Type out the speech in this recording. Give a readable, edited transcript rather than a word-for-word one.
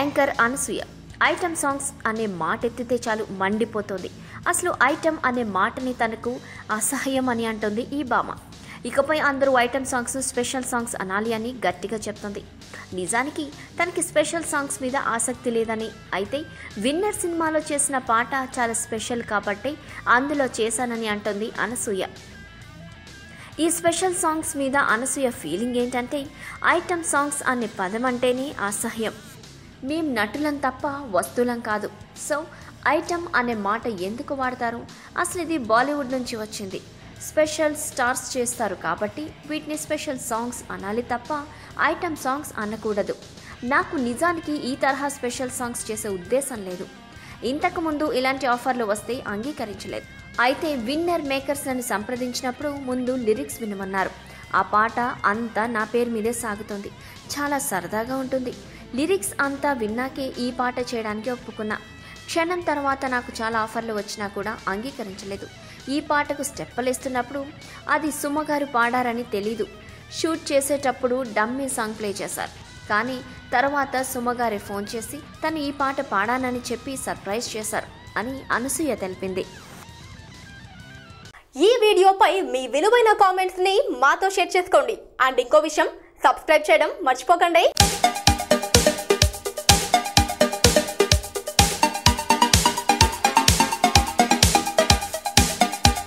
Anchor Anasuya item songs అనే మాట ఎత్తితే చాలు మండిపోతుంది. అసలు ఐటమ్ అనే మాటని తనకు అసహ్యం అని అంటుంది ఈ భామ. ఇకపై అందరూ ఐటమ్ సాంగ్స్ స్పెషల్ సాంగ్స్ అనాలి అని గట్టిగా చెప్తుంది. నిజానికి తనకి స్పెషల్ సాంగ్స్ మీద ఆసక్తి లేదని, అయితే విన్నర్ సినిమాలో చేసిన పాట చాలా స్పెషల్ కాబట్టి అందులో చేశానని అంటుంది అనసూయ. ఈ స్పెషల్ సాంగ్స్ మీద అనసూయ ఫీలింగ్ ఏంటంటే, ఐటమ్ సాంగ్స్ అనే పదం అంటేనే అసహ్యం. మేం నటులం తప్ప వస్తువులం కాదు. సో ఐటమ్ అనే మాట ఎందుకు వాడతారు? అసలు ఇది బాలీవుడ్ నుంచి వచ్చింది. స్పెషల్ స్టార్స్ చేస్తారు కాబట్టి వీటిని స్పెషల్ సాంగ్స్ అనాలి తప్ప ఐటమ్ సాంగ్స్ అనకూడదు. నాకు నిజానికి ఈ తరహా స్పెషల్ సాంగ్స్ చేసే ఉద్దేశం లేదు. ఇంతకుముందు ఇలాంటి ఆఫర్లు వస్తే అంగీకరించలేదు. అయితే విన్నర్ మేకర్స్ నన్ను సంప్రదించినప్పుడు ముందు లిరిక్స్ వినమన్నారు. ఆ పాట అంతా నా పేరు మీదే సాగుతుంది. చాలా సరదాగా ఉంటుంది. లిరిక్స్ అంతా విన్నాకే ఈ పాట చేయడానికి ఒప్పుకున్నా. క్షణం తర్వాత నాకు చాలా ఆఫర్లు వచ్చినా కూడా అంగీకరించలేదు. ఈ పాటకు స్టెప్పులేస్తున్నప్పుడు అది సుమగారు పాడారని తెలీదు. షూట్ చేసేటప్పుడు డమ్మీ సాంగ్ ప్లే చేశారు. కానీ తర్వాత సుమగారే ఫోన్ చేసి తను ఈ పాట పాడానని చెప్పి సర్ప్రైజ్ చేశారు అని అనసూయ తెలిపింది. ఈ వీడియోపై మీ విలువైన కామెంట్స్ ని మాతో షేర్ చేసుకోండి. అండ్ ఇంకో విషయం, సబ్స్క్రైబ్ చేయడం మర్చిపోకండి.